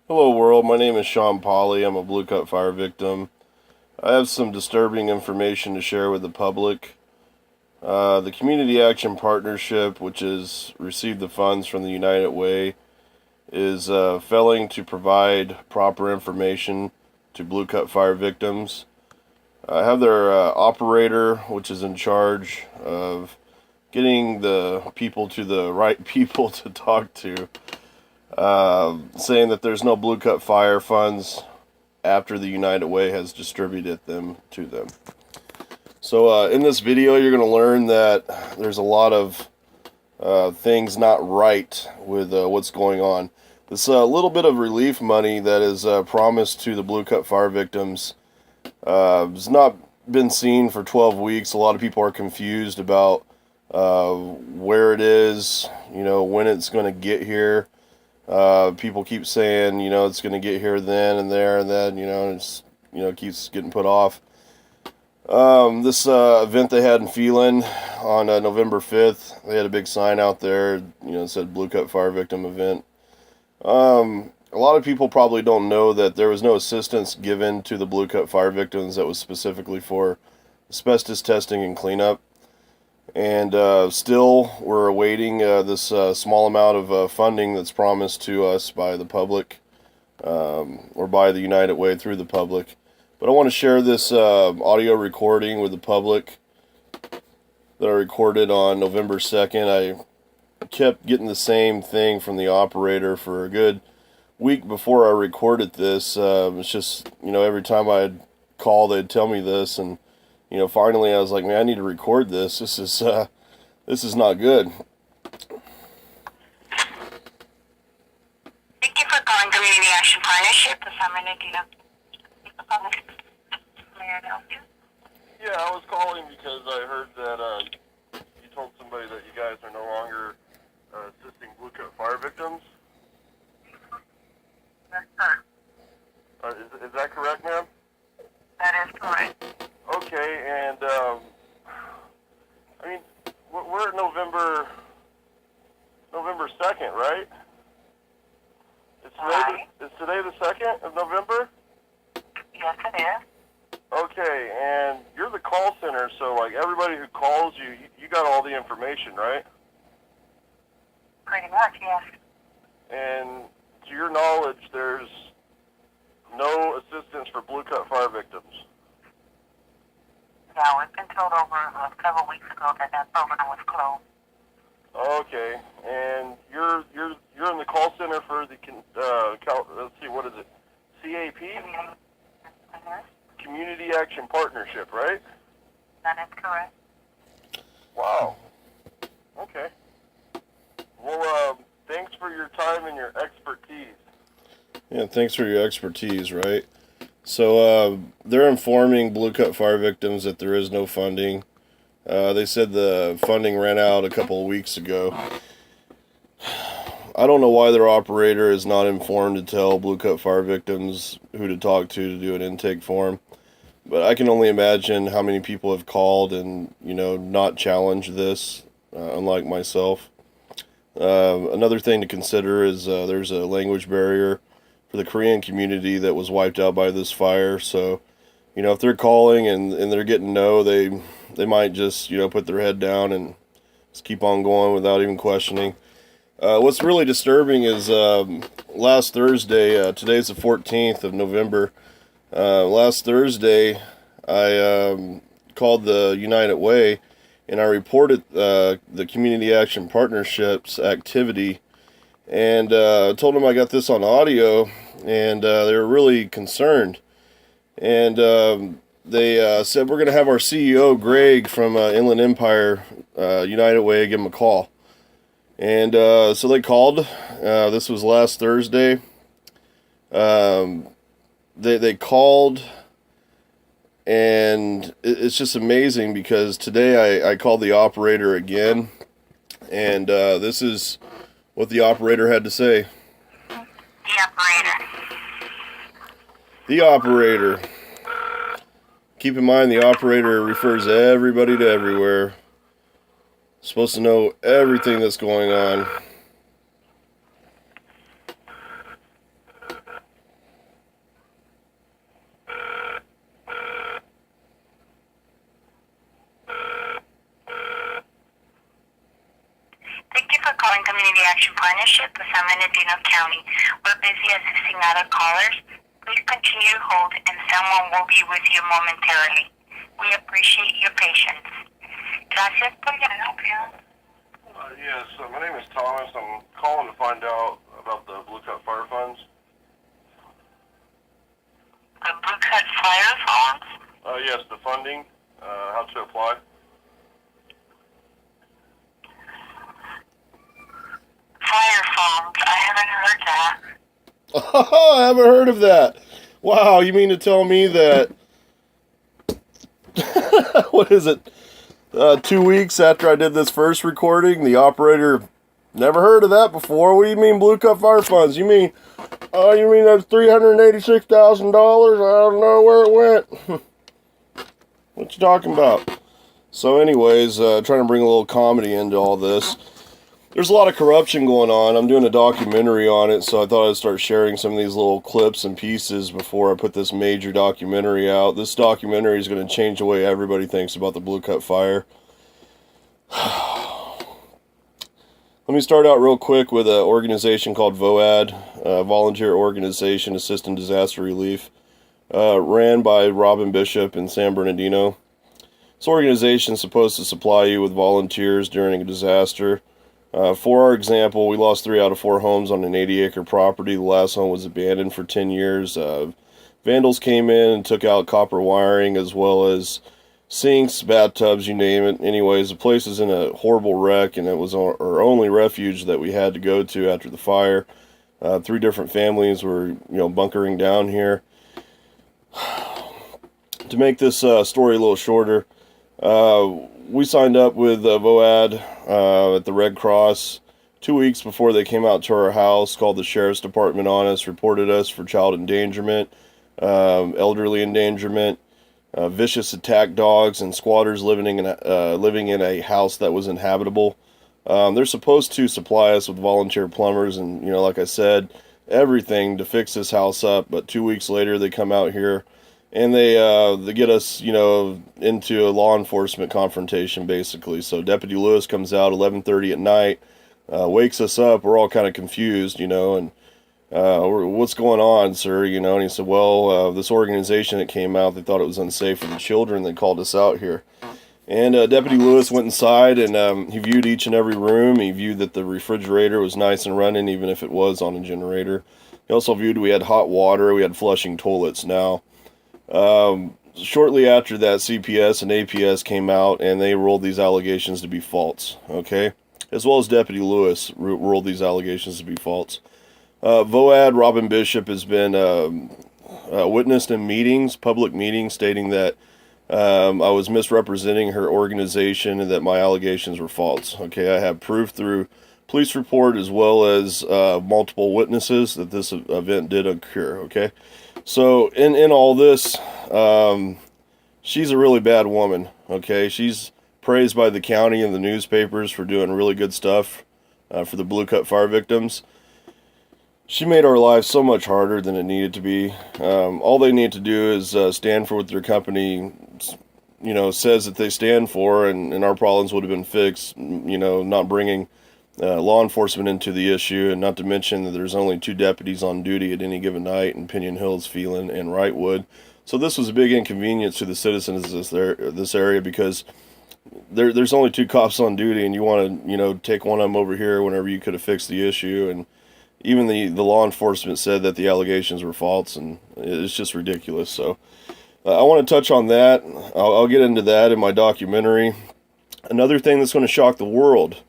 Hello world, my name is Sean Polly. I'm a Blue Cut Fire victim. I have some disturbing information to share with the public. The Community Action Partnership, which has received the funds from the United Way, is failing to provide proper information to Blue Cut Fire victims. I have their operator, which is in charge of getting the people to the right people to talk to, saying that there's no Blue Cut Fire funds after the United Way has distributed them to them. So in this video, you're going to learn that there's a lot of things not right with what's going on. This little bit of relief money that is promised to the Blue Cut Fire victims has not been seen for 12 weeks. A lot of people are confused about where it is, when it's going to get here. People keep saying, it's going to get here then and there and then, and it's, keeps getting put off. This event they had in Phelan on November 5th, they had a big sign out there, it said Blue Cut Fire Victim Event. A lot of people probably don't know that there was no assistance given to the Blue Cut Fire victims that was specifically for asbestos testing and cleanup. And still, we're awaiting this small amount of funding that's promised to us by the public, or by the United Way through the public. But I want to share this audio recording with the public that I recorded on November 2nd. I kept getting the same thing from the operator for a good week before I recorded this. It's just, every time I'd call, they'd tell me this, and finally I was like, man, I need to record this. This is not good. Thank you for calling Community Action Partnership. This is Nikita. May I help you? Yeah, I was calling because I heard that you told somebody that you guys are no longer assisting Blue Cut Fire victims. Yes, sir. Is that correct, ma'am? That is correct. Okay, and we're at November 2nd, right? Is today the 2nd of November? Yes, it is. Okay, and you're the call center, so like everybody who calls you, you got all the information, right? Pretty much, yes. And to your knowledge, there's no assistance for Blue Cut Fire victims. Yeah, we've been told over several weeks ago that program was closed. Okay, and you're in the call center for the let's see, what is it? CAP? Mm-hmm. Community Action Partnership, right? That is correct. Wow. Okay. Well, thanks for your time and your expertise. Yeah, thanks for your expertise, right? So they're informing Blue Cut Fire victims that there is no funding. They said the funding ran out a couple of weeks ago. I don't know why their operator is not informed to tell Blue Cut Fire victims who to talk to do an intake form. But I can only imagine how many people have called and, not challenged this, unlike myself. Another thing to consider is there's a language barrier for the Korean community that was wiped out by this fire. So, if they're calling and they're getting no, they might just, put their head down and just keep on going without even questioning. What's really disturbing is last Thursday, today's the 14th of November, last Thursday I called the United Way and I reported the Community Action Partnership's activity, and told them I got this on audio, and they were really concerned. And they said, we're going to have our CEO, Greg, from Inland Empire United Way, give him a call. And so they called. This was last Thursday. They called, and it's just amazing because today I called the operator again, and this is what the operator had to say. The operator. The operator. Keep in mind, the operator refers everybody to everywhere. Supposed to know everything that's going on. Point Community Action Partnership of San Bernardino County. We're busy assisting other callers. Please continue to hold and someone will be with you momentarily. We appreciate your patience. Gracias por llamar. Yes, my name is Thomas. I'm calling to find out about the Blue Cut Fire Funds. The Blue Cut Fire Funds? Yes, the funding, how to apply. Fire Funds, I haven't heard that. Oh, I haven't heard of that. Wow, you mean to tell me that, what is it, 2 weeks after I did this first recording, the operator never heard of that before? What do you mean Blue Cut Fire Funds? You mean that's $386,000? I don't know where it went. What you talking about? So anyways, trying to bring a little comedy into all this. There's a lot of corruption going on. I'm doing a documentary on it, so I thought I'd start sharing some of these little clips and pieces before I put this major documentary out. This documentary is going to change the way everybody thinks about the Blue Cut Fire. Let me start out real quick with an organization called VOAD, Volunteer Organization Assisting Disaster Relief, ran by Robin Bishop in San Bernardino. This organization is supposed to supply you with volunteers during a disaster. For our example, we lost 3 out of 4 homes on an 80-acre property. The last home was abandoned for 10 years. Vandals came in and took out copper wiring as well as sinks, bathtubs, you name it. Anyways, the place is in a horrible wreck, and it was our only refuge that we had to go to after the fire. 3 different families were, bunkering down here. To make this story a little shorter, we signed up with VOAD at the Red Cross 2 weeks before they came out to our house, called the Sheriff's Department on us, reported us for child endangerment, elderly endangerment, vicious attack dogs, and squatters living in a house that was inhabitable. They're supposed to supply us with volunteer plumbers and, like I said, everything to fix this house up, but 2 weeks later they come out here and they get us, into a law enforcement confrontation, basically. So Deputy Lewis comes out 11:30 at night, wakes us up. We're all kind of confused, and what's going on, sir? And he said, well, this organization that came out, they thought it was unsafe for the children. They called us out here. And Deputy Lewis went inside and he viewed each and every room. He viewed that the refrigerator was nice and running, even if it was on a generator. He also viewed we had hot water, we had flushing toilets. Now, shortly after that, CPS and APS came out and they ruled these allegations to be false, okay? As well as Deputy Lewis ruled these allegations to be false. VOAD, Robin Bishop, has been witnessed in meetings, public meetings, stating that I was misrepresenting her organization and that my allegations were false. Okay, I have proof through police report as well as multiple witnesses that this event did occur. Okay, so in all this, she's a really bad woman. Okay, she's praised by the county and the newspapers for doing really good stuff for the Blue Cut Fire victims. She made our lives so much harder than it needed to be. All they need to do is stand for what their company, says that they stand for, and our problems would have been fixed. Not bringing law enforcement into the issue, and not to mention that there's only 2 deputies on duty at any given night in Pinion Hills, Phelan, and Wrightwood. So this was a big inconvenience to the citizens of this area because there's only 2 cops on duty, and you want to, take one of them over here whenever you could have fixed the issue. And even the law enforcement said that the allegations were false, and it's just ridiculous. So I want to touch on that. I'll get into that in my documentary. Another thing that's going to shock the world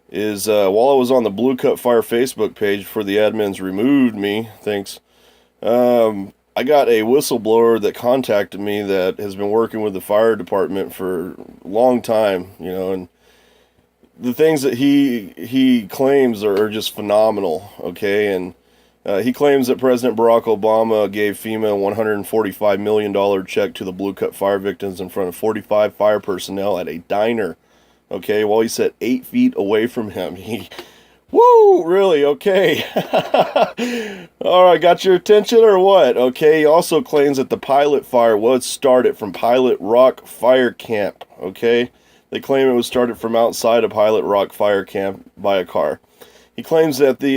is while I was on the Blue Cut Fire Facebook page before the admins removed me, thanks, I got a whistleblower that contacted me that has been working with the fire department for a long time, and the things that he claims are just phenomenal, okay? And he claims that President Barack Obama gave FEMA a $145 million check to the Blue Cut Fire victims in front of 45 fire personnel at a diner, okay? While he sat 8 feet away from him. Woo, really? Okay. All right, got your attention or what? Okay, he also claims that the pilot fire was started from Pilot Rock Fire Camp, okay? They claim it was started from outside of Pilot Rock Fire Camp by a car. He claims that the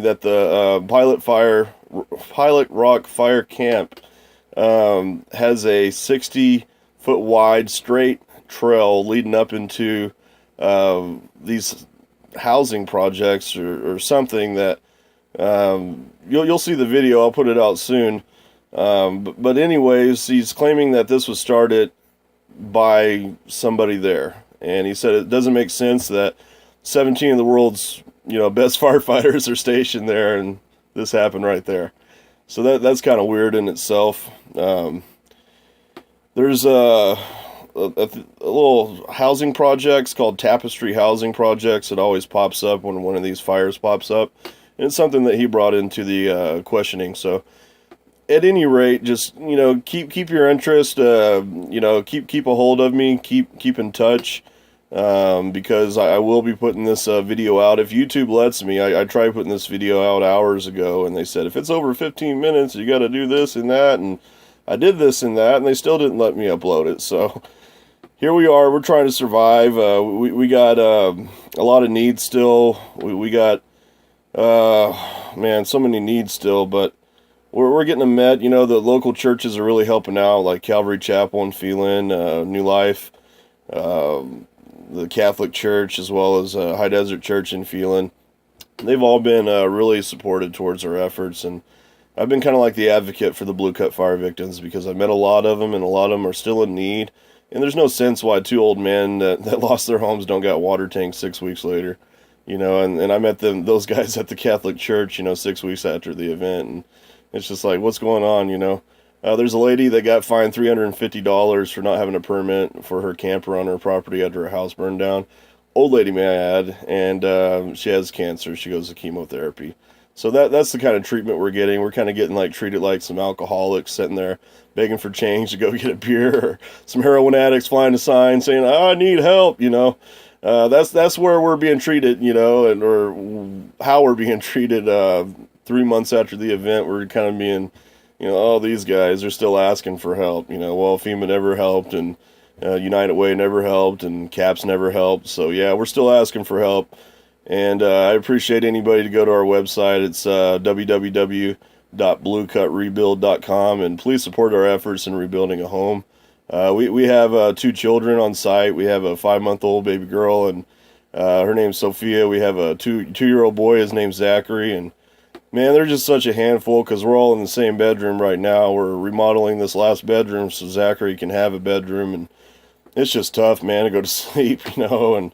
that the Pilot Rock Fire Camp has a 60-foot wide straight trail leading up into these housing projects or something that you'll see the video. I'll put it out soon. But anyways, he's claiming that this was started by somebody there, and he said it doesn't make sense that 17 of the world's best firefighters are stationed there, and this happened right there. So that's kind of weird in itself. There's a little housing projects called Tapestry Housing Projects. It always pops up when one of these fires pops up, and it's something that he brought into the questioning. So at any rate, just keep your interest. Keep a hold of me. Keep in touch. Because I will be putting this video out if YouTube lets me. I tried putting this video out hours ago, and they said if it's over 15 minutes you got to do this and that, and I did this and that, and they still didn't let me upload it. So here we are. We're trying to survive. We got a lot of needs still. We got so many needs still, but we're getting them met. The local churches are really helping out, like Calvary Chapel in Phelan, New Life, the Catholic Church, as well as High Desert Church in Phelan. They've all been really supportive towards our efforts, and I've been kind of like the advocate for the Blue Cut Fire victims because I've met a lot of them, and a lot of them are still in need. And there's no sense why two old men that lost their homes don't got water tanks 6 weeks later, and I met those guys at the Catholic Church, 6 weeks after the event, and it's just like, what's going on, There's a lady that got fined $350 for not having a permit for her camper on her property after her house burned down. Old lady, may I add, and she has cancer. She goes to chemotherapy. So that's the kind of treatment we're getting. We're kind of getting treated like some alcoholics sitting there begging for change to go get a beer, or some heroin addicts flying a sign saying, I need help, That's where we're being treated, or how we're being treated 3 months after the event. We're kind of being... these guys are still asking for help. Well, FEMA never helped, and United Way never helped, and CAPS never helped. So, yeah, we're still asking for help. And I appreciate anybody to go to our website. It's www.bluecutrebuild.com, and please support our efforts in rebuilding a home. We have 2 children on site. We have a 5-month-old baby girl, and her name's Sophia. We have a 2-year-old boy. His name's Zachary, and man, they're just such a handful because we're all in the same bedroom right now. We're remodeling this last bedroom so Zachary can have a bedroom, and it's just tough, man, to go to sleep, and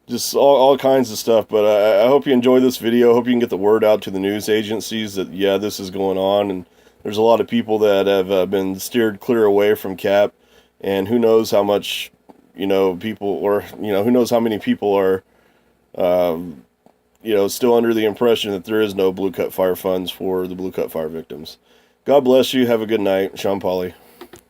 just all kinds of stuff. But I hope you enjoy this video. I hope you can get the word out to the news agencies that, yeah, this is going on, and there's a lot of people that have been steered clear away from CAP, and who knows how much, people, or, who knows how many people are, still under the impression that there is no Blue Cut Fire funds for the Blue Cut Fire victims. God bless you. Have a good night. Sean Pauly.